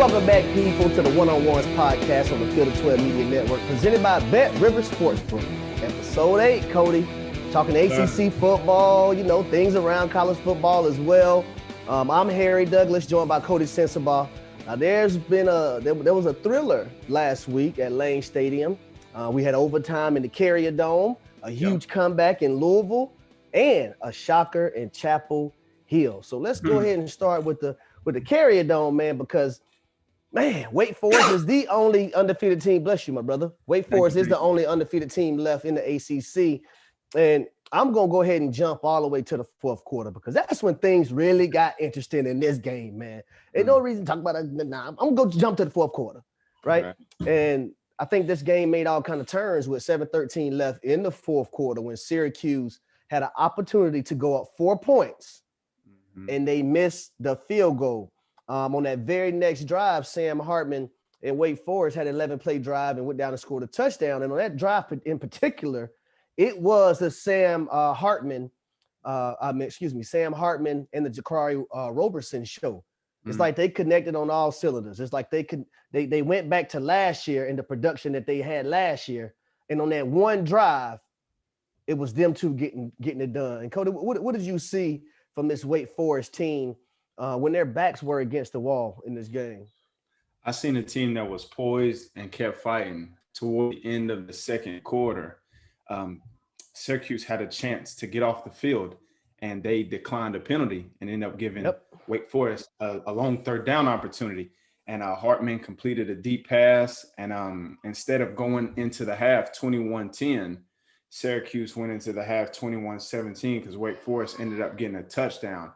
Welcome back, people, to the One-on-Ones podcast on the Field of 12 Media Network, presented by Bet River SportsBook. Episode 8, Coty, talking ACC football, things around college football as well. I'm Harry Douglas, joined by Coty Sensabaugh. Now, there was a thriller last week at Lane Stadium. We had overtime in the Carrier Dome, a huge comeback in Louisville, and a shocker in Chapel Hill. So let's go ahead and start with the Carrier Dome, man, because Wake Forest is the only undefeated team. Bless you, my brother. Wake Forest is the only undefeated team left in the ACC. And I'm going to go ahead and jump all the way to the fourth quarter because that's when things really got interesting in this game, man. Ain't no reason to talk about it. Nah, I'm going to jump to the fourth quarter, right? And I think this game made all kind of turns with 7:13 left in the fourth quarter when Syracuse had an opportunity to go up 4 points and they missed the field goal. On that very next drive, Sam Hartman and Wake Forest had an 11-play drive and went down and scored a touchdown. And on that drive in particular, it was the Sam Hartman and the Jakari Roberson show. It's like they connected on all cylinders. It's like they went back to last year and the production that they had last year. And on that one drive, it was them two getting it done. And Coty, what did you see from this Wake Forest team when their backs were against the wall in this game? I seen a team that was poised and kept fighting toward the end of the second quarter. Syracuse had a chance to get off the field, and they declined a penalty and ended up giving Wake Forest a long third down opportunity. And Hartman completed a deep pass, and instead of going into the half 21-10, Syracuse went into the half 21-17 because Wake Forest ended up getting a touchdown.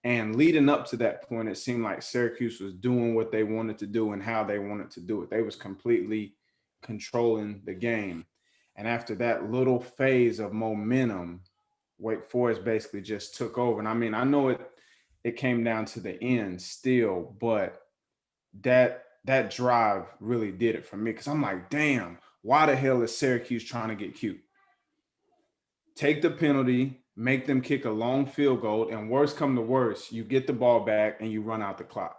And leading up to that point, it seemed like Syracuse was doing what they wanted to do and how they wanted to do it. They was completely controlling the game. And after that little phase of momentum, Wake Forest basically just took over. And I mean, I know it came down to the end still, but that drive really did it for me because I'm like, damn, why the hell is Syracuse trying to get cute? Take the penalty, make them kick a long field goal, and worst come to worst, you get the ball back and you run out the clock.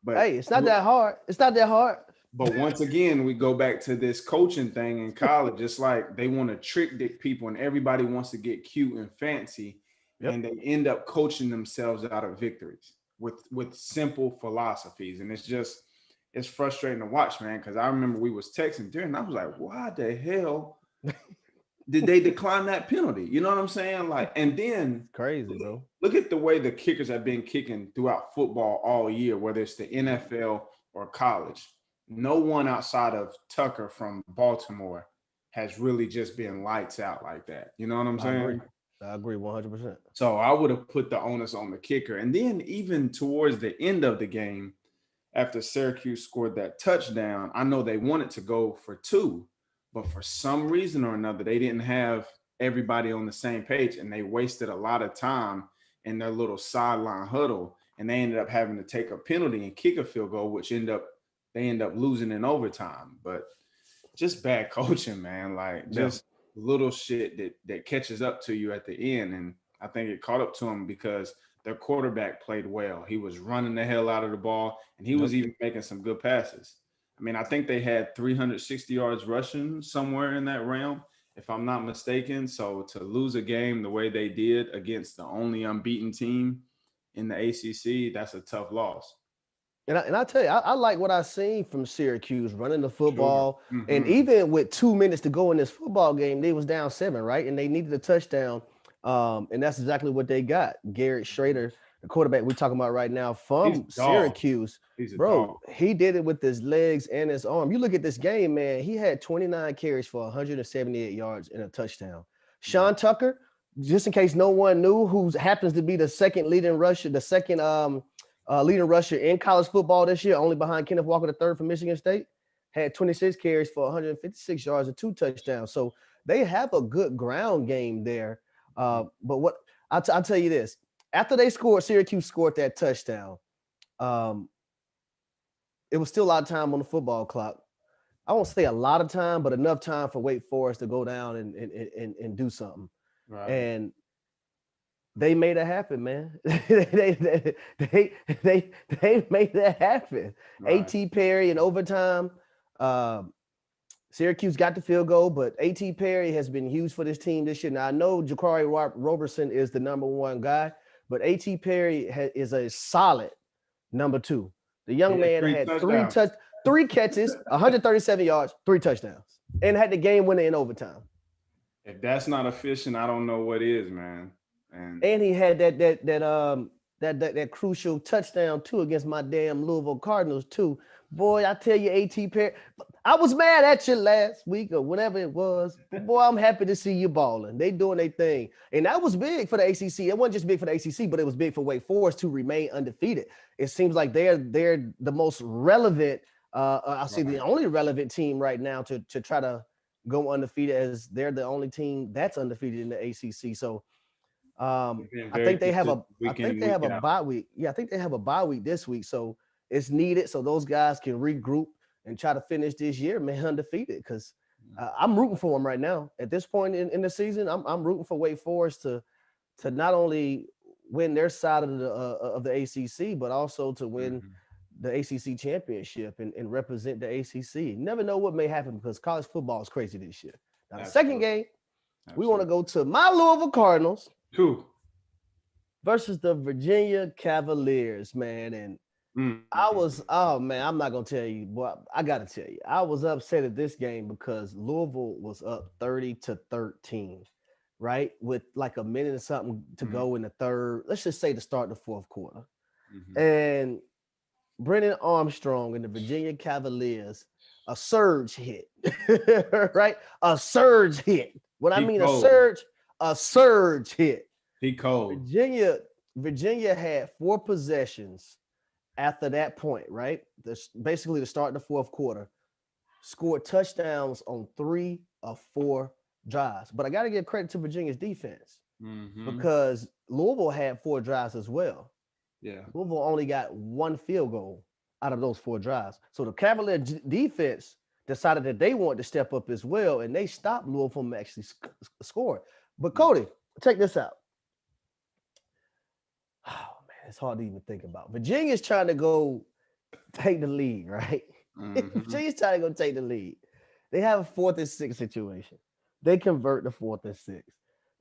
But hey, it's not that hard. It's not that hard. But once again, we go back to this coaching thing in college. It's like they want to trick people and everybody wants to get cute and fancy, and they end up coaching themselves out of victories with simple philosophies. And it's frustrating to watch, man, because I remember we was texting during, and I was like, why the hell did they decline that penalty? You know what I'm saying? Like, and then crazy, bro. Look at the way the kickers have been kicking throughout football all year, whether it's the NFL or college. No one outside of Tucker from Baltimore has really just been lights out like that. You know what I'm saying? I agree 100%. So I would have put the onus on the kicker. And then even towards the end of the game, after Syracuse scored that touchdown, I know they wanted to go for 2. But for some reason or another, they didn't have everybody on the same page, and they wasted a lot of time in their little sideline huddle, and they ended up having to take a penalty and kick a field goal, which they end up losing in overtime. But just bad coaching, man. Like just little shit that catches up to you at the end, and I think it caught up to them because their quarterback played well. He was running the hell out of the ball, and he was even making some good passes. I mean, I think they had 360 yards rushing somewhere in that realm, if I'm not mistaken. So to lose a game the way they did against the only unbeaten team in the ACC, that's a tough loss. And I tell you, I like what I seen from Syracuse running the football. And even with 2 minutes to go in this football game, they was down 7, right? And they needed a touchdown. And that's exactly what they got. Garrett Schrader, the quarterback we're talking about right now from Syracuse, bro, he did it with his legs and his arm. You look at this game, man, he had 29 carries for 178 yards and a touchdown. Sean Tucker, just in case no one knew, who happens to be the second leading rusher in college football this year, only behind Kenneth Walker III from Michigan State, had 26 carries for 156 yards and 2 touchdowns. So they have a good ground game there. But what I'll tell you this, after Syracuse scored that touchdown, it was still a lot of time on the football clock. I won't say a lot of time, but enough time for Wake Forest to go down and do something. Right. And They made it happen, man. They made that happen. Right. A.T. Perry in overtime. Uh, Syracuse got the field goal, but A.T. Perry has been huge for this team this year. Now, I know Ja'Cory Roberson is the number one guy, but A.T. Perry is a solid number two. The He young had man three had touchdowns. three catches, 137 yards, 3 touchdowns, and had the game winner in overtime. If that's not efficient, I don't know what is, man. And And he had that crucial touchdown too against my damn Louisville Cardinals too. Boy, I tell you, A.T. Perry, I was mad at you last week or whatever it was, but boy, I'm happy to see you balling. They doing their thing, and that was big for the ACC. It wasn't just big for the ACC, but it was big for Wake Forest to remain undefeated. It seems like they're the most relevant. I'll say the only relevant team right now to try to go undefeated, as they're the only team that's undefeated in the ACC. So. been I very think they have consistent I week in think and they have week a out. bye week. Yeah, I think they have a bye week this week, so it's needed so those guys can regroup and try to finish this year, man, undefeated. Because I'm rooting for them right now. At this point in the season, I'm rooting for Wake Forest to not only win their side of the ACC, but also to win Mhm. the ACC championship and represent the ACC. You never know what may happen because college football is crazy this year. Now, the second Absolutely. game, we want to Absolutely. go to my Louisville Cardinals Two. versus the Virginia Cavaliers, man. And I Mm-hmm. was, oh man, I'm not gonna tell you, boy. I gotta tell you, I was upset at this game because Louisville was up 30-13, right? With like a minute or something to go in the third. Let's just say to start the fourth quarter. Mm-hmm. And Brennan Armstrong and the Virginia Cavaliers, a surge hit, right? A surge hit. What I He mean, cold. a surge hit. He cold. Virginia, Virginia had 4 possessions after that point, right? Basically to start the fourth quarter, scored touchdowns on 3 of 4 drives. But I got to give credit to Virginia's defense Mm-hmm. because Louisville had 4 drives as well. Yeah. Louisville only got 1 field goal out of those 4 drives. So the Cavalier defense decided that they wanted to step up as well, and they stopped Louisville from actually scoring. But Coty, check this out. Oh man, it's hard to even think about. Virginia's trying to go take the lead, right? Mm-hmm. Virginia's trying to go take the lead. They have a 4th and 6 situation. They convert the 4th and 6.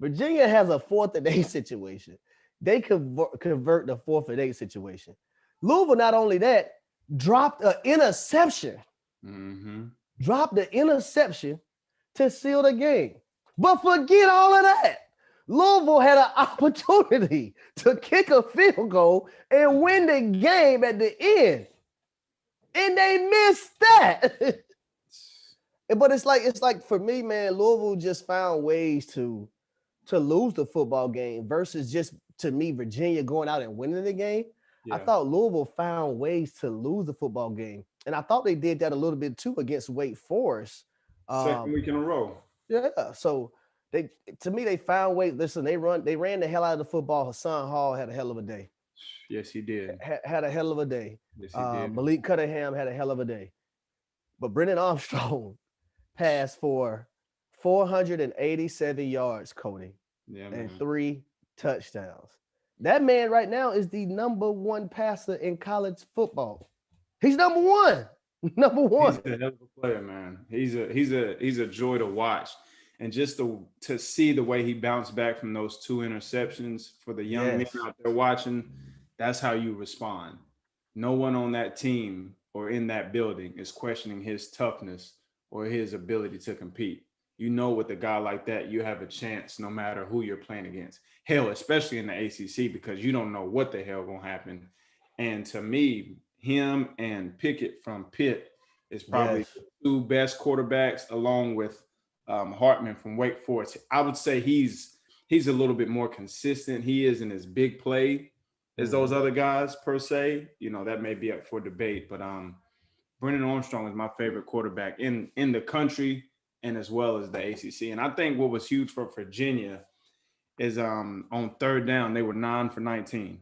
Virginia has a 4th and 8 situation. They convert the 4th and 8 situation. Louisville, not only that, dropped an interception. Mm-hmm. Dropped the interception to seal the game. But forget all of that. Louisville had an opportunity to kick a field goal and win the game at the end. And they missed that. But it's like for me, man, Louisville just found ways to lose the football game versus just, to me, Virginia going out and winning the game. I Yeah. thought Louisville found ways to lose the football game. And I thought they did that a little bit too against Wake Forest. Second Um, week in a row. yeah. So they, to me, they found ways. Listen, they ran the hell out of the football. Hassan Hall had a hell of a day. Yes, he did. Had a hell of a day. Yes, he did. Malik Cunningham had a hell of a day. But Brendan Armstrong passed for 487 yards, Coty, Yeah, and man. 3 touchdowns. That man right now is the number 1 passer in college football. He's number 1. Number 1. He's a hell of a player, man. He's a joy to watch. And just to see the way he bounced back from those 2 interceptions for the young men Yes. out there watching, that's how you respond. No one on that team or in that building is questioning his toughness or his ability to compete. You know, with a guy like that, you have a chance no matter who you're playing against. Hell, especially in the ACC, because you don't know what the hell gonna happen. And to me, him and Pickett from Pitt is probably Yes. the 2 best quarterbacks, along with Hartman from Wake Forest. I would say he's a little bit more consistent. He isn't as big play as those Mhm. other guys per se. You know, that may be up for debate, but Brennan Armstrong is my favorite quarterback in the country and as well as the ACC. And I think what was huge for Virginia is on 3rd down they were 9 for 19.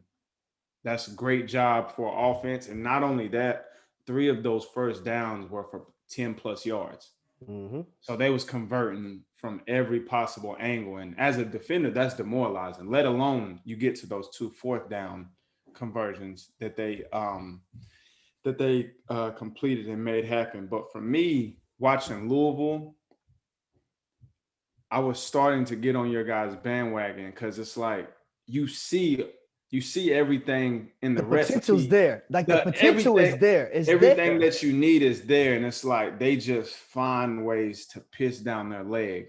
That's a great job for offense, and not only that, 3 of those first downs were for 10 plus yards. Mhm. So they was converting from every possible angle. And as a defender, that's demoralizing, let alone you get to those 2 fourth down conversions that they completed and made happen. But for me, watching Louisville, I was starting to get on your guys' bandwagon because it's like you see everything in the potential's recipe. there. Like the potential is there. It's everything there. that you need is there, and it's like they just find ways to piss down their leg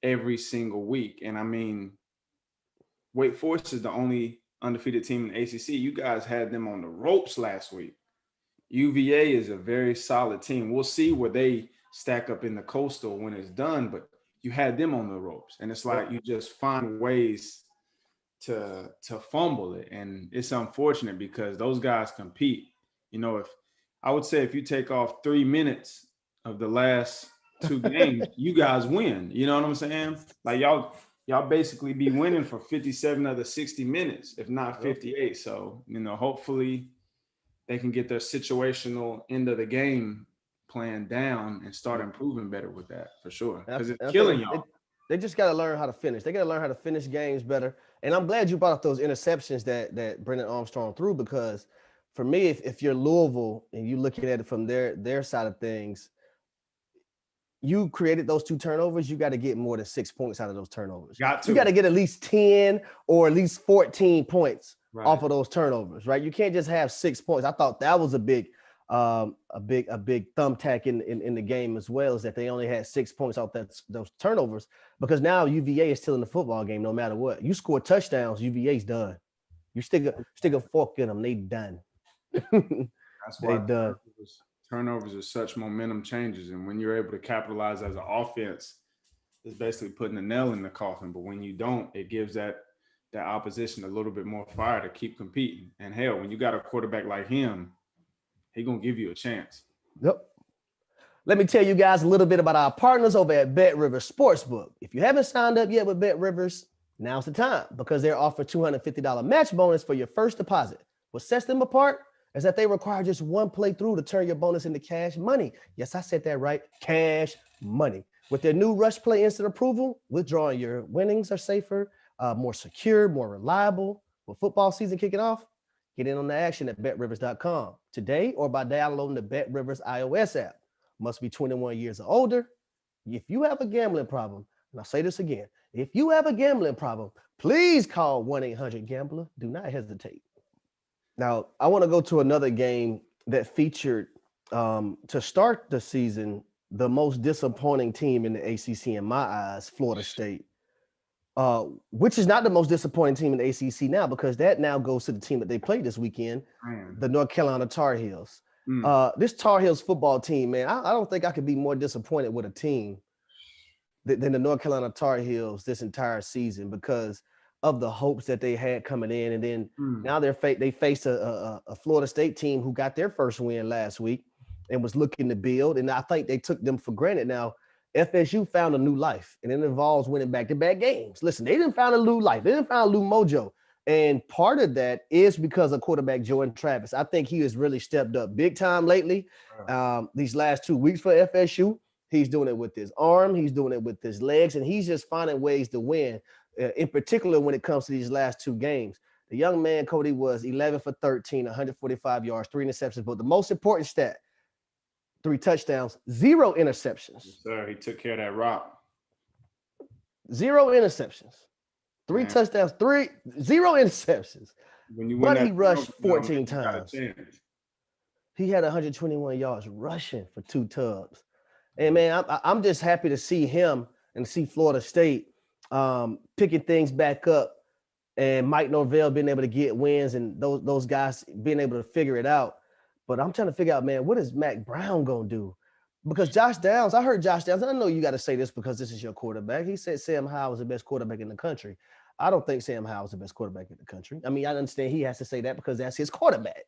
every single week. And I mean, Wake Forest is the only undefeated team in the ACC. You guys had them on the ropes last week. UVA is a very solid team. We'll see where they stack up in the Coastal when it's done, but you had them on the ropes, and it's like you just find ways to fumble it. And it's unfortunate because those guys compete. You know, if you take off 3 minutes of the last 2 games, you guys win. You know what I'm saying? Like y'all basically be winning for 57 of the 60 minutes, if not 58. So, you know, hopefully they can get their situational end of the game plan down and start improving better with that, for sure. Because it's killing y'all. They just got to learn how to finish. They got to learn how to finish games better. And I'm glad you brought up those interceptions that Brendan Armstrong threw, because for me, if you're Louisville and you looking at it from their side of things, you created those 2 turnovers, you got to get more than 6 points out of those turnovers. You got to get at least 10 or at least 14 points off of those turnovers, right? You can't just have 6 points. I thought that was a big thumbtack in the game as well, is that they only had 6 points off those turnovers, because now UVA is still in the football game no matter what. You score touchdowns, UVA's done. You stick a fork in them, they done. That's why turnovers are such momentum changes, and when you're able to capitalize as an offense, it's basically putting a nail in the coffin. But when you don't, it gives that opposition a little bit more fire to keep competing. And hell, when you got a quarterback like him, he's gonna give you a chance. Yep. Let me tell you guys a little bit about our partners over at BetRivers Sportsbook. If you haven't signed up yet with BetRivers, now's the time, because they're offering $250 match bonus for your first deposit. What sets them apart is that they require just one playthrough to turn your bonus into cash money. Yes, I said that right, cash money. With their new Rush Play Instant Approval, withdrawing your winnings are safer, more secure, more reliable. With football season kicking off, get in on the action at betrivers.com today or by downloading the BetRivers iOS app. Must be 21 years or older. If you have a gambling problem, and I'll say this again, if you have a gambling problem, please call 1-800-GAMBLER. Do not hesitate. Now, I want to go to another game that featured, to start the season, the most disappointing team in the ACC in my eyes, Florida State, which is not the most disappointing team in the ACC now, because that now goes to the team that they played this weekend, the North Carolina Tar Heels. This Tar Heels football team, man, I don't think I could be more disappointed with a team than the North Carolina Tar Heels this entire season, because of the hopes that they had coming in. And then now they faced a Florida State team who got their first win last week and was looking to build. And I think they took them for granted. Now, FSU found a new life, and it involves winning back-to-back games. Listen, they didn't find a new life. They didn't find a new mojo. And part of that is because of quarterback Jordan Travis. I think he has really stepped up big time lately. These last 2 weeks for FSU, he's doing it with his arm. He's doing it with his legs, and he's just finding ways to win, in particular when it comes to these last 2 games. The young man, Coty, was 11 for 13, 145 yards, 3 interceptions. But the most important stat, 3 touchdowns, 0 interceptions. Yes, sir. He took care of that rock. 0 interceptions. 3 touchdowns, 0 interceptions. But he rushed 14 times. He had 121 yards rushing for 2 tubs. And, man, I'm just happy to see him and see Florida State picking things back up, and Mike Norvell being able to get wins, and those guys being able to figure it out. But I'm trying to figure out, man, what is Mac Brown going to do? Because Josh Downs, I heard Josh Downs, I know you got to say this because this is your quarterback. He said Sam Howell is the best quarterback in the country. I don't think Sam Howell is the best quarterback in the country. I mean, I understand he has to say that because that's his quarterback.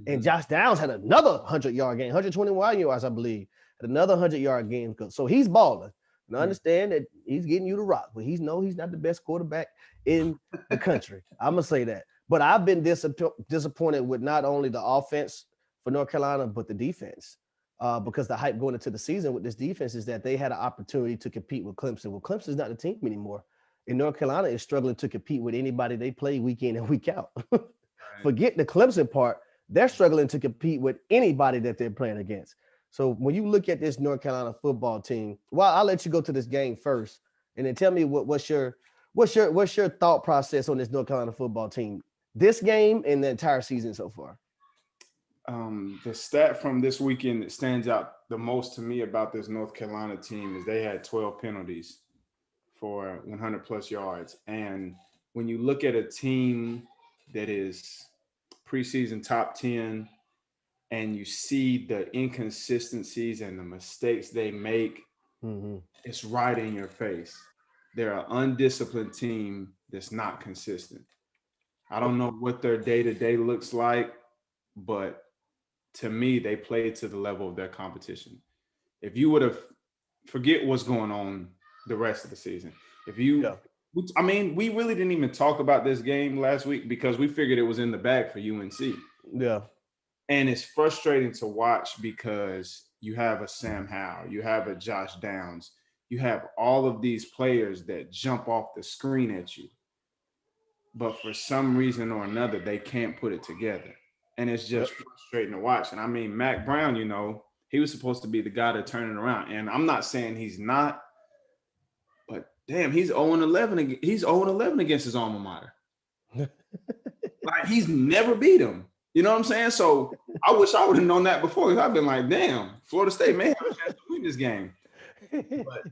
And Josh Downs had another 100-yard game, 121 yards, I believe, had another 100-yard game. So he's balling. And I understand that he's getting you to rock, but he's not the best quarterback in the country. I'm going to say that. But I've been disappointed with not only the offense for North Carolina, but the defense. because the hype going into the season with this defense is that they had an opportunity to compete with Clemson. Well, Clemson's not the team anymore. And North Carolina is struggling to compete with anybody they play week in and week out. Forget the Clemson part. They're struggling to compete with anybody that they're playing against. So when you look at this North Carolina football team, well, I'll let you go to this game first, and then tell me what's your thought process on this North Carolina football team, this game and the entire season so far. The stat from this weekend that stands out the most to me about this North Carolina team is they had 12 penalties for 100 plus yards. And when you look at a team that is preseason top 10 and you see the inconsistencies and the mistakes they make, it's right in your face. They're an undisciplined team that's not consistent. I don't know what their day-to-day looks like, but to me, they play to the level of their competition. If you would have forget what's going on the rest of the season. I mean, we really didn't even talk about this game last week because we figured it was in the bag for UNC. Yeah. And it's frustrating to watch because you have a Sam Howell, you have a Josh Downs, you have all of these players that jump off the screen at you. But for some reason or another, they can't put it together. And it's just frustrating to watch. And I mean, Mac Brown, you know, he was supposed to be the guy to turn it around. And I'm not saying he's not, but damn, he's 0-11. He's 0-11 against his alma mater. Like, he's never beat him. You know what I'm saying? So I wish I would have known that before, because I've been like, damn, Florida State may have a chance to win this game. But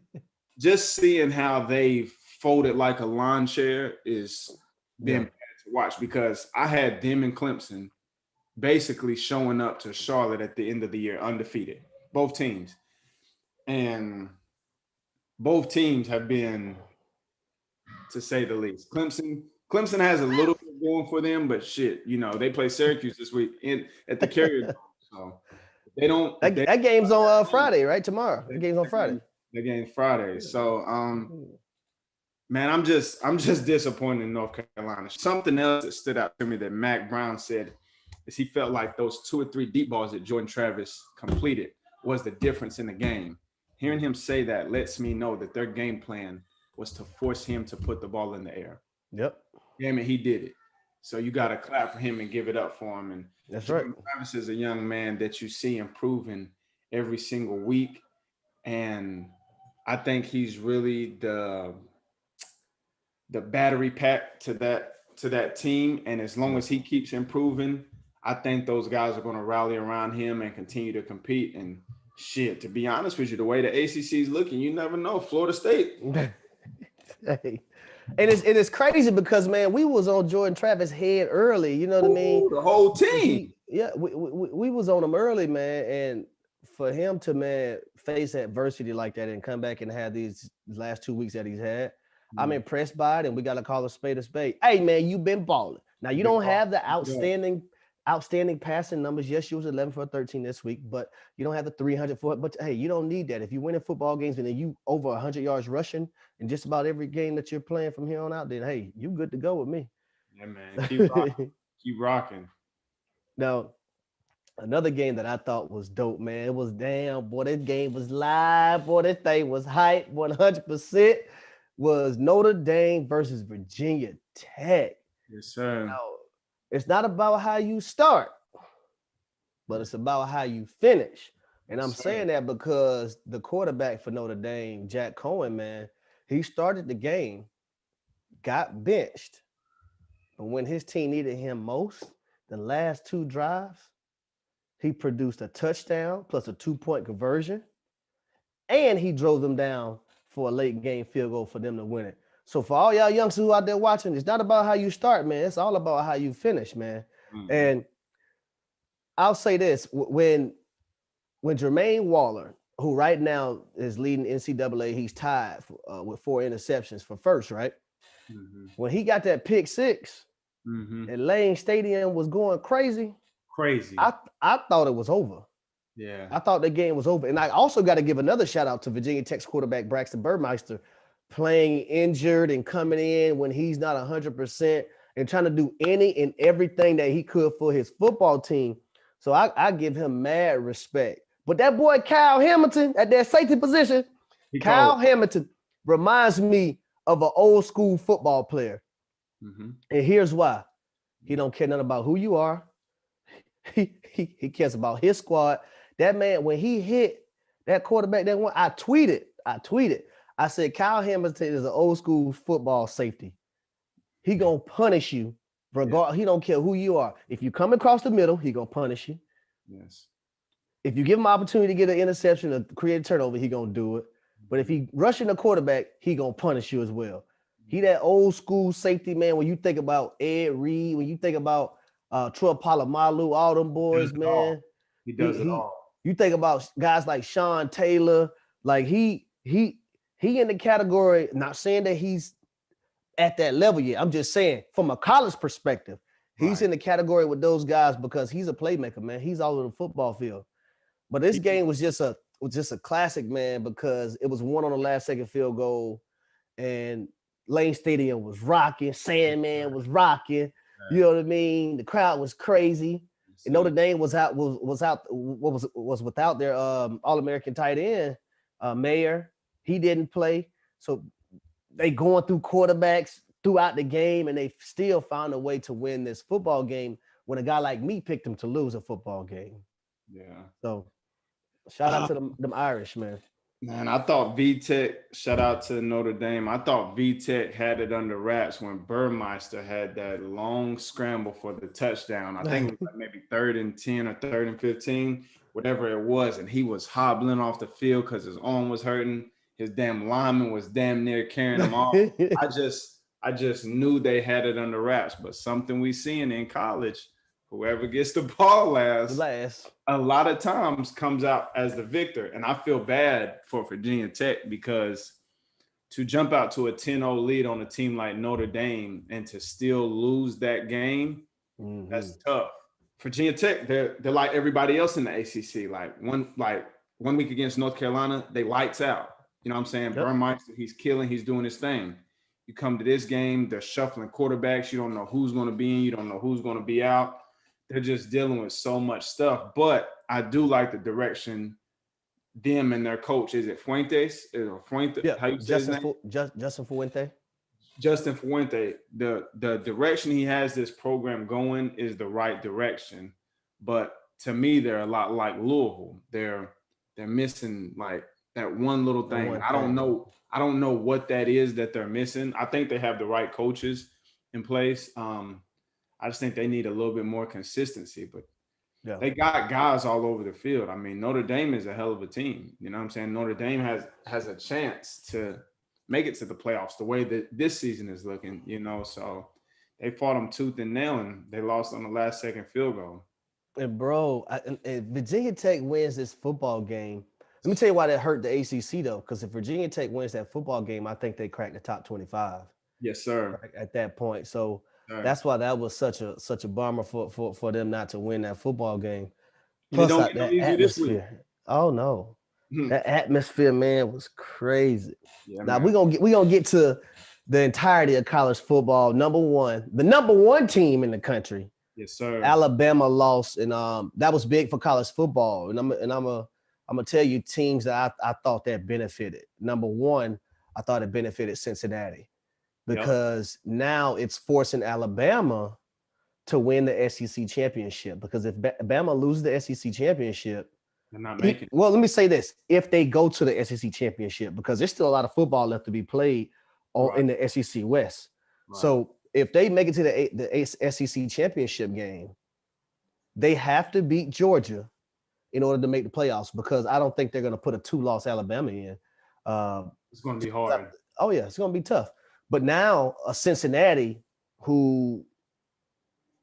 just seeing how they folded like a lawn chair is been bad to watch, because I had them and Clemson basically showing up to Charlotte at the end of the year undefeated, both teams. And both teams have been, to say the least. Clemson has a little bit going for them, but shit, you know, they play Syracuse this week at the Carrier Dome. So they don't. That game's on Friday, right? Tomorrow. The game's on Friday. The game's Friday. So, man, I'm just disappointed in North Carolina. Something else that stood out to me that Mac Brown said is he felt like those 2 or 3 deep balls that Jordan Travis completed was the difference in the game. Hearing him say that lets me know that their game plan was to force him to put the ball in the air. Yep. Damn it, he did it. So you got to clap for him and give it up for him. And that's Jordan right. Travis is a young man that you see improving every single week. And I think he's really the battery pack to that team. And as long as he keeps improving, I think those guys are going to rally around him and continue to compete. And shit, to be honest with you, the way the ACC is looking, you never know. Florida State. Hey. And it's crazy because, man, we was on Jordan Travis' head early. You know what I mean? The whole team. We was on him early, man. And for him to, man, face adversity like that and come back and have these last 2 weeks that he's had, I'm impressed by it. And we got to call a spade a spade. Hey, man, you've been balling. Now, you don't have the outstanding passing numbers. Yes, you was 11 for 13 this week, but you don't have the 300 for it. But hey, you don't need that. If you win in football games and then you over 100 yards rushing in just about every game that you're playing from here on out, then hey, you good to go with me. Yeah, man. Keep rocking. Keep rocking. Now, another game that I thought was dope, man. It was boy, this game was live. Boy, this thing was hype 100%. Was Notre Dame versus Virginia Tech. Yes, sir. Now, it's not about how you start, but it's about how you finish. And I'm saying that because the quarterback for Notre Dame, Jack Cohen, man, he started the game, got benched, but when his team needed him most, the last 2 drives, he produced a touchdown plus a 2-point conversion, and he drove them down for a late game field goal for them to win it. So for all y'all youngsters who out there watching, it's not about how you start, man. It's all about how you finish, man. And I'll say this, when Jermaine Waller, who right now is leading NCAA, he's tied with 4 interceptions for first, right? When he got that pick 6 and Lane Stadium was going crazy. I thought it was over. Yeah. I thought the game was over. And I also got to give another shout out to Virginia Tech's quarterback, Braxton Burmeister, playing injured and coming in when he's not 100% and trying to do any and everything that he could for his football team. So I give him mad respect. But that boy Kyle Hamilton at that safety position, Kyle Hamilton reminds me of an old school football player. Mm-hmm. And here's why. He don't care nothing about who you are. He cares about his squad. That man, when he hit that quarterback, that one, I tweeted. I said, Kyle Hamilton is an old school football safety. He gonna punish you. He don't care who you are. If you come across the middle, he gonna punish you. Yes. If you give him an opportunity to get an interception or create a turnover, he gonna do it. But if he rushing the quarterback, he gonna punish you as well. He that old school safety, man. When you think about Ed Reed, when you think about Troy Polamalu, all them boys, man. He does it all. You think about guys like Sean Taylor, like he in the category, not saying that he's at that level yet. I'm just saying from a college perspective, he's in the category with those guys because he's a playmaker, man. He's all over the football field. But this game was just a classic, man, because it was won on the last second field goal, and Lane Stadium was rocking, Sandman was rocking. You know what I mean? The crowd was crazy. And Notre Dame was without their All-American tight end, Mayer. He didn't play. So they going through quarterbacks throughout the game, and they still found a way to win this football game when a guy like me picked them to lose a football game. Yeah. So shout out to them Irish, man. Man, I thought VTech, shout out to Notre Dame. I thought VTech had it under wraps when Burmeister had that long scramble for the touchdown. I think it was like maybe 3rd and 10 or 3rd and 15, whatever it was. And he was hobbling off the field because his arm was hurting. His damn lineman was damn near carrying him off. I just knew they had it under wraps. But something we seeing in college, whoever gets the ball last, a lot of times comes out as the victor. And I feel bad for Virginia Tech because to jump out to a 10-0 lead on a team like Notre Dame and to still lose that game, that's tough. Virginia Tech, they're like everybody else in the ACC. Like one week against North Carolina, they lights out. You know what I'm saying? Yep. Burmeister, he's killing, he's doing his thing. You come to this game, they're shuffling quarterbacks. You don't know who's going to be in, you don't know who's going to be out. They're just dealing with so much stuff. But I do like the direction them and their coach. Is it Fuentes? Is it Fuentes? Yeah, how you say his name? Justin Fuente. Justin Fuente. The direction he has this program going is the right direction. But to me, they're a lot like Louisville. They're missing like that one little thing. I don't know what that is that they're missing. I think they have the right coaches in place. I just think they need a little bit more consistency, but they got guys all over the field. I mean, Notre Dame is a hell of a team. You know what I'm saying? Notre Dame has a chance to make it to the playoffs the way that this season is looking, you know, so they fought them tooth and nail and they lost on the last second field goal. And bro, if Virginia Tech wins this football game, let me tell you why that hurt the ACC though, because if Virginia Tech wins that football game, I think they crack the top 25. Yes, sir. At that point. So that's why that was such a bummer for them not to win that football game. Plus that atmosphere. Oh no, that atmosphere, man, was crazy. Yeah, now we're gonna get to the entirety of college football. The number one team in the country. Yes, sir. Alabama lost, and that was big for college football. And I'm gonna tell you teams that I thought that benefited. Number one, I thought it benefited Cincinnati. Because now it's forcing Alabama to win the SEC championship. Because if Bama loses the SEC championship, they're not making it. Well, let me say this. If they go to the SEC championship, because there's still a lot of football left to be played in the SEC West. Right. So if they make it to the SEC championship game, they have to beat Georgia in order to make the playoffs, because I don't think they're going to put a 2-loss Alabama in. It's going to be hard. Oh, yeah, it's going to be tough. But now a Cincinnati who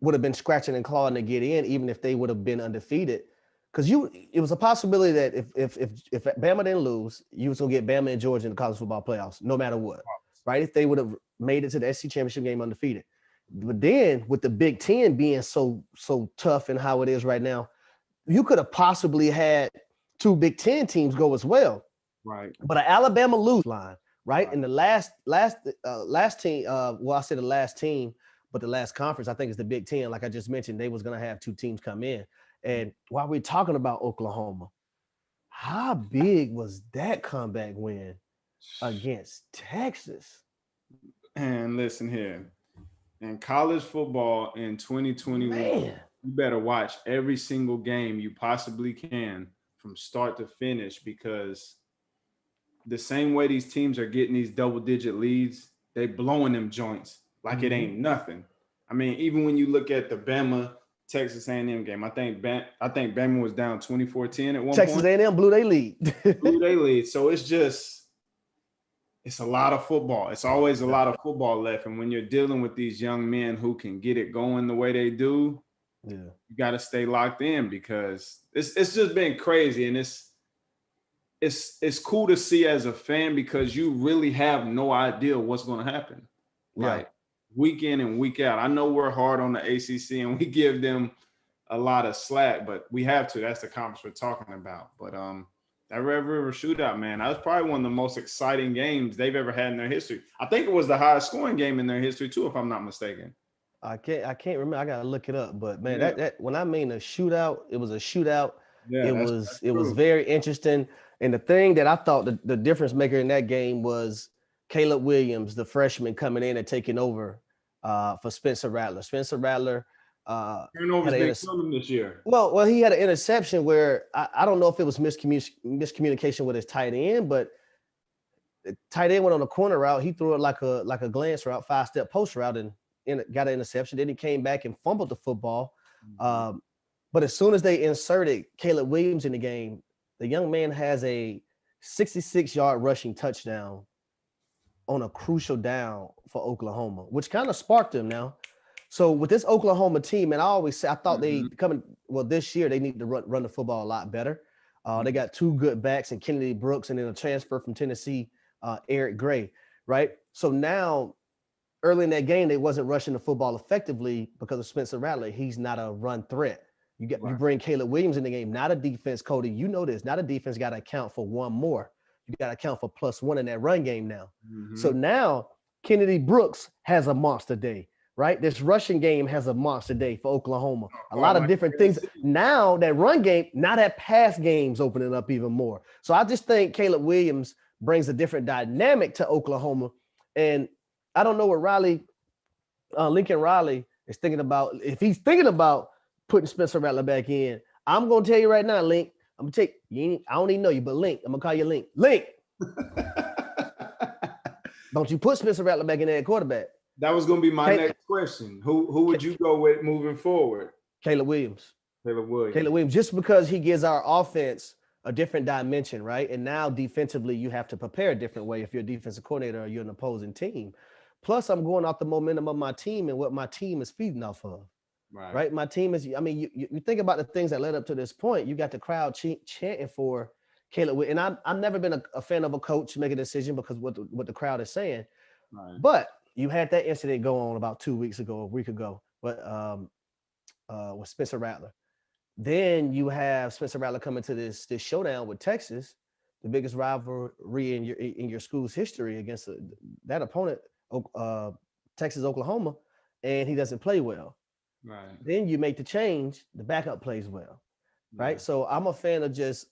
would have been scratching and clawing to get in, even if they would have been undefeated, because it was a possibility that if Bama didn't lose, you was gonna get Bama and Georgia in the college football playoffs, no matter what, right? If they would have made it to the SEC championship game undefeated. But then with the Big Ten being so tough and how it is right now, you could have possibly had 2 Big Ten teams go as well, right? But an Alabama lose line. Right. And the last team, I said the last team, but the last conference, I think is the Big Ten. Like I just mentioned, they was going to have 2 teams come in. And while we're talking about Oklahoma, How big was that comeback win against Texas? And listen here, in college football in 2021, Man, you better watch every single game you possibly can from start to finish, because the same way these teams are getting these double-digit leads, they blowing them joints like it ain't nothing. I mean, even when you look at the Bama Texas A&M game, I think Bama was down 24-10 at one Texas point. A&M blew their lead. Blew their lead. So it's a lot of football. It's always a lot of football left. And when you're dealing with these young men who can get it going the way they do, Yeah. you got to stay locked in, because it's just been crazy. And it's cool to see as a fan, because you really have no idea what's going to happen. Yeah. Like week in and week out. I know we're hard on the ACC and we give them a lot of slack, but we have to. That's the conference we're talking about. But that Red River shootout, man, that was probably one of the most exciting games they've ever had in their history. I think it was the highest scoring game in their history too, if I'm not mistaken. I can't remember. I gotta look it up. But man, Yeah. that when I mean a shootout, it was a shootout. Yeah, that's It was true. very interesting. And the thing that I thought the difference maker in that game was Caleb Williams, the freshman, coming in and taking over for Spencer Rattler. Spencer Rattler Turnovers had been an killing them this year. well, he had an interception where I don't know if it was miscommunication with his tight end, but the tight end went on a corner route. He threw it like a glance route, 5-step post route, and got an interception. Then he came back and fumbled the football. But as soon as they inserted Caleb Williams in the game, the young man has a 66-yard rushing touchdown on a crucial down for Oklahoma, which kind of sparked him now. So with this Oklahoma team, and I always say, I thought this year they need to run the football a lot better. They got two good backs in Kennedy Brooks and then a transfer from Tennessee, Eric Gray, right? So now early in that game, they wasn't rushing the football effectively because of Spencer Rattler. He's not a run threat. You bring Caleb Williams in the game, not a defense, Coty. You know this, not a defense got to account for one more. You got to account for +1 in that run game now. So now Kennedy Brooks has a monster day, right? This rushing game has a monster day for Oklahoma. A lot of different things. Now that run game, now that pass game's opening up even more. So I just think Caleb Williams brings a different dynamic to Oklahoma. And I don't know what Lincoln Riley is thinking about. If he's thinking about putting Spencer Rattler back in, I'm going to tell you right now, Link, I'm going to take you. I don't even know you, but Link, I'm going to call you Link. Link. Don't you put Spencer Rattler back in there at quarterback. That was going to be my next question. Who would you go with moving forward? Caleb Williams. Caleb Williams, just because he gives our offense a different dimension, right? And now defensively, you have to prepare a different way if you're a defensive coordinator or you're an opposing team. Plus, I'm going off the momentum of my team and what my team is feeding off of. Right. My team is, I mean, you think about the things that led up to this point. You got the crowd chanting for Caleb. And I've never been a fan of a coach make a decision because what the crowd is saying. Right. But you had that incident go on about 2 weeks ago, a week ago, with Spencer Rattler. Then you have Spencer Rattler coming to this showdown with Texas, the biggest rivalry in your school's history against that opponent, Texas, Oklahoma, and he doesn't play well. Right. Then you make the change, the backup plays well. Right. Yeah. So I'm a fan of just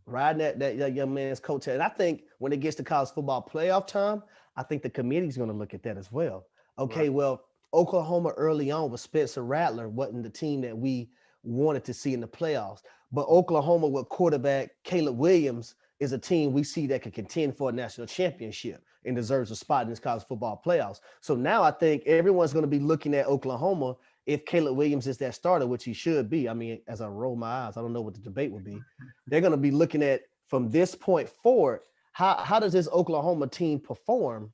riding that young man's coattail. And I think when it gets to college football playoff time, I think the committee's going to look at that as well. Okay, right. Well, Oklahoma early on with Spencer Rattler wasn't the team that we wanted to see in the playoffs. But Oklahoma with quarterback Caleb Williams is a team we see that can contend for a national championship and deserves a spot in this college football playoffs. So now I think everyone's going to be looking at Oklahoma. If Caleb Williams is that starter, which he should be, I mean, as I roll my eyes, I don't know what the debate would be. They're going to be looking at from this point forward, how does this Oklahoma team perform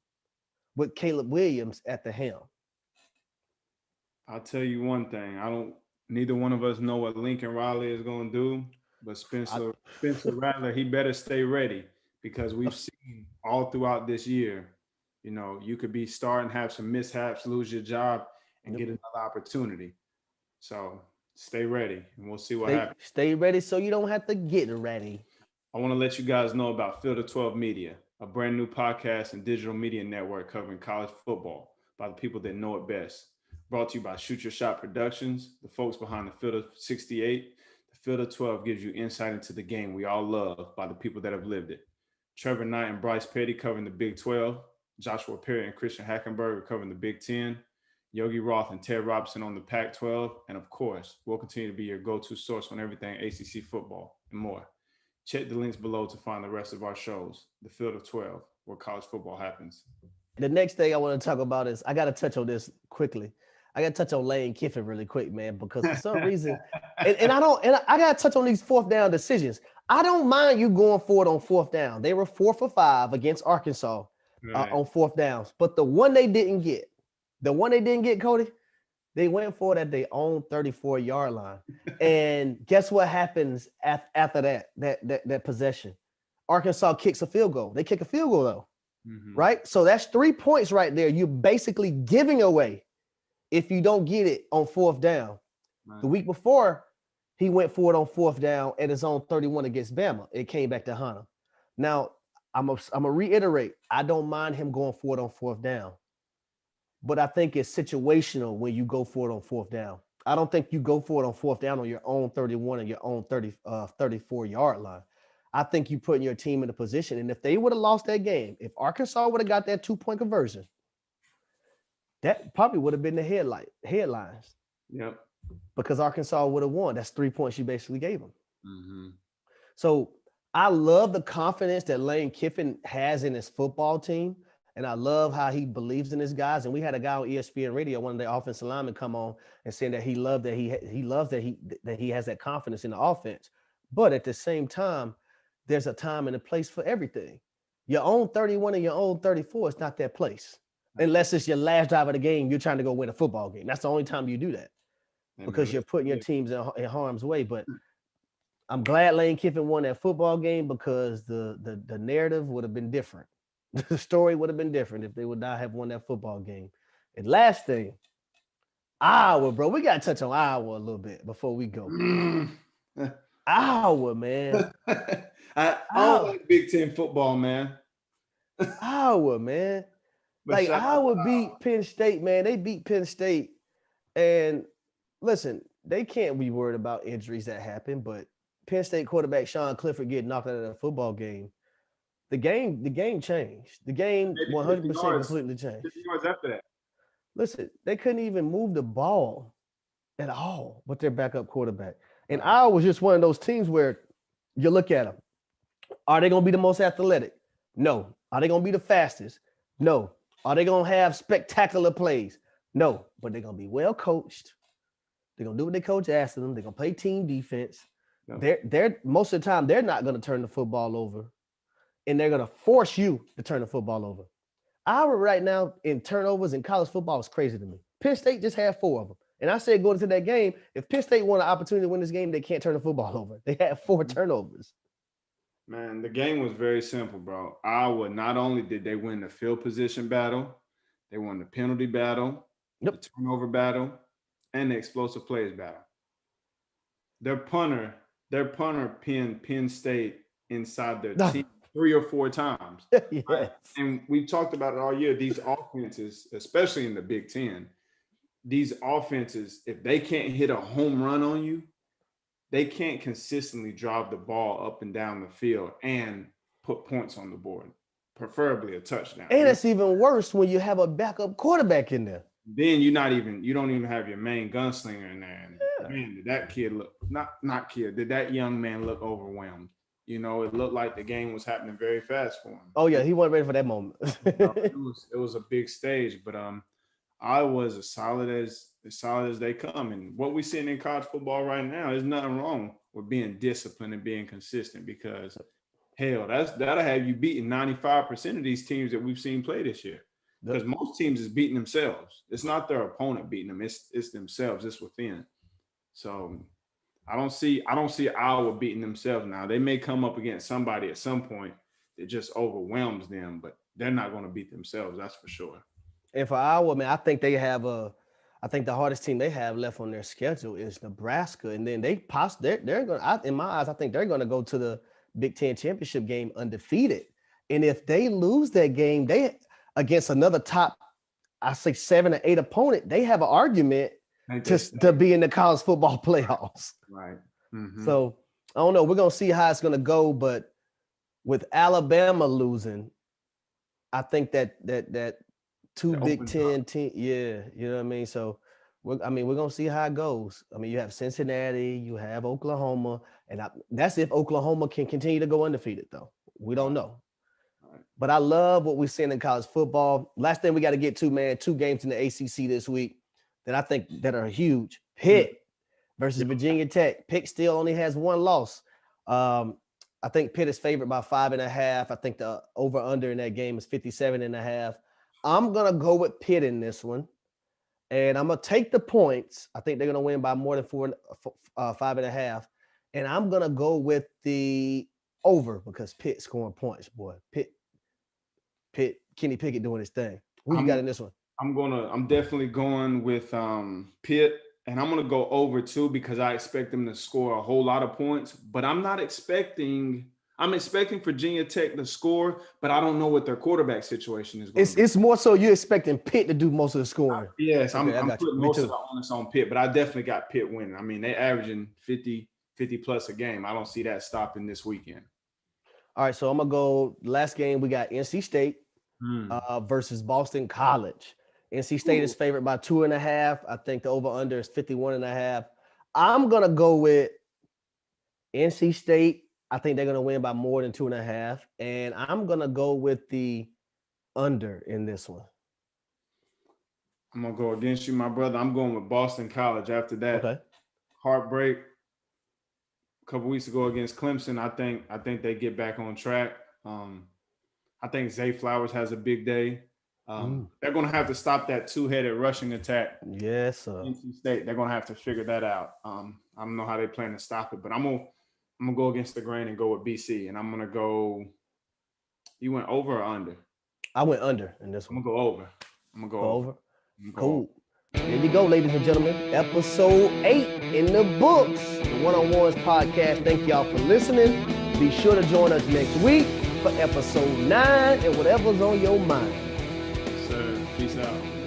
with Caleb Williams at the helm? I'll tell you one thing. Neither one of us know what Lincoln Riley is going to do, but Spencer Rattler, he better stay ready, because we've seen all throughout this year, you could be starting, have some mishaps, lose your job, and get another opportunity. So stay ready, and we'll see what happens. Stay ready so you don't have to get ready. I want to let you guys know about Field of 12 Media, a brand new podcast and digital media network covering college football by the people that know it best. Brought to you by Shoot Your Shot Productions, the folks behind the Field of 68, the Field of 12 gives you insight into the game we all love by the people that have lived it. Trevor Knight and Bryce Petty covering the Big 12. Joshua Perry and Christian Hackenberg are covering the Big 10. Yogi Roth and Ted Robinson on the Pac-12. And of course, we'll continue to be your go-to source on everything ACC football and more. Check the links below to find the rest of our shows. The Field of 12, where college football happens. The next thing I want to talk about is, I got to touch on this quickly. I got to touch on Lane Kiffin really quick, man, because for some reason, I got to touch on these fourth down decisions. I don't mind you going for it on fourth down. They were 4 for 5 against Arkansas on fourth downs. But the one they didn't get, Coty, they went for it at their own 34-yard line. And guess what happens after that possession? Arkansas kicks a field goal. They kick a field goal, though, right? So that's 3 points right there. You're basically giving away if you don't get it on fourth down. Right. The week before, he went for it on fourth down at his own 31 against Bama. It came back to Hunter. Now, I'm going to reiterate, I don't mind him going for it on fourth down. But I think it's situational when you go for it on fourth down. I don't think you go for it on fourth down on your own 31 and your own 34-yard line. I think you putting your team in a position. And if they would have lost that game, if Arkansas would have got that 2-point conversion, that probably would have been the headlines. Yep. Because Arkansas would have won. That's 3 points you basically gave them. So I love the confidence that Lane Kiffin has in his football team. And I love how he believes in his guys. And we had a guy on ESPN Radio, one of the offensive linemen, come on and saying that he loved that he has that confidence in the offense. But at the same time, there's a time and a place for everything. Your own 31 and your own 34 is not that place. Unless it's your last drive of the game, you're trying to go win a football game. That's the only time you do that, because you're putting your teams in harm's way. But I'm glad Lane Kiffin won that football game, because the narrative would have been different. The story would have been different if they would not have won that football game. And last thing, Iowa, bro. We got to touch on Iowa a little bit before we go. Iowa, man. I don't like Big Ten football, man. Iowa, man. Like, Iowa beat Penn State, man. They beat Penn State. And listen, they can't be worried about injuries that happen, but Penn State quarterback Sean Clifford getting knocked out of that football game. The game changed. The game 100% completely changed. 50 yards after that. Listen, they couldn't even move the ball at all with their backup quarterback. And Iowa was just one of those teams where you look at them. Are they going to be the most athletic? No. Are they going to be the fastest? No. Are they going to have spectacular plays? No. But they're going to be well coached. They're going to do what their coach asked them. They're going to play team defense. No. They're most of the time, they're not going to turn the football over. And they're going to force you to turn the football over. Iowa right now in turnovers in college football is crazy to me. Penn State just had 4 of them. And I said going into that game, if Penn State won an opportunity to win this game, they can't turn the football over. They had 4 turnovers. Man, the game was very simple, bro. Iowa, not only did they win the field position battle, they won the penalty battle, the turnover battle, and the explosive plays battle. Their punter pinned Penn State inside their team 3 or 4 times. Yes. Right? And we've talked about it all year. These offenses, especially in the Big Ten, these offenses, if they can't hit a home run on you, they can't consistently drive the ball up and down the field and put points on the board, preferably a touchdown. And it's even worse when you have a backup quarterback in there. Then you don't even have your main gunslinger in there. And man, did that kid look did that young man look overwhelmed? You know, it looked like the game was happening very fast for him. Oh yeah, he wasn't ready for that moment. it was a big stage, but I was as solid as they come. And what we're seeing in college football right now, there's nothing wrong with being disciplined and being consistent, because hell, that'll have you beating 95% of these teams that we've seen play this year. Because most teams is beating themselves. It's not their opponent beating them, it's themselves, it's within. So I don't see Iowa beating themselves now. They may come up against somebody at some point that just overwhelms them, but they're not going to beat themselves, that's for sure. And for Iowa, man, I think the hardest team they have left on their schedule is Nebraska. And then they're going to, in my eyes, I think they're going to go to the Big Ten championship game undefeated. And if they lose that game, they against another top, I say 7 or 8 opponent, they have an argument to be in the college football playoffs. Right. Mm-hmm. So I don't know. We're gonna see how it's gonna go, but with Alabama losing, I think that two Big Ten team, yeah, you know what I mean. So we're gonna see how it goes. I mean, you have Cincinnati, you have Oklahoma, and that's if Oklahoma can continue to go undefeated. Though we don't know. But I love what we're seeing in college football. Last thing we got to get to, man, 2 games in the ACC this week that I think that are huge. Pitt versus Virginia Tech. Pitt still only has 1 loss. I think Pitt is favored by 5.5. I think the over-under in that game is 57.5. I'm going to go with Pitt in this one, and I'm going to take the points. I think they're going to win by more than 5.5, and I'm going to go with the over because Pitt scoring points, boy. Pitt, Kenny Pickett doing his thing. Who you got in this one? I'm definitely going with Pitt, and I'm gonna go over too because I expect them to score a whole lot of points. But I'm expecting Virginia Tech to score, but I don't know what their quarterback situation is going to be. It's more so you're expecting Pitt to do most of the scoring. Yes, okay, I'm putting most of the onus on Pitt, but I definitely got Pitt winning. I mean, they're averaging 50 plus a game. I don't see that stopping this weekend. All right, so I'm gonna go. Last game we got NC State versus Boston College. NC State is favored by 2.5. I think the over/under is 51.5. I'm gonna go with NC State. I think they're gonna win by more than 2.5, and I'm gonna go with the under in this one. I'm gonna go against you, my brother. I'm going with Boston College after that heartbreak a couple weeks ago against Clemson. I think they get back on track. I think Zay Flowers has a big day. They're going to have to stop that 2-headed rushing attack. Yes, sir. NC State, they're going to have to figure that out. I don't know how they plan to stop it, but I'm gonna go against the grain and go with BC. And I'm gonna go. You went over or under? I went under in this one. I'm gonna go over. I'm gonna go over. Cool. Here we go, ladies and gentlemen. Episode 8 in the books. The One-on-Ones podcast. Thank y'all for listening. Be sure to join us next week for episode 9 and whatever's on your mind. Yes, sir. Peace out.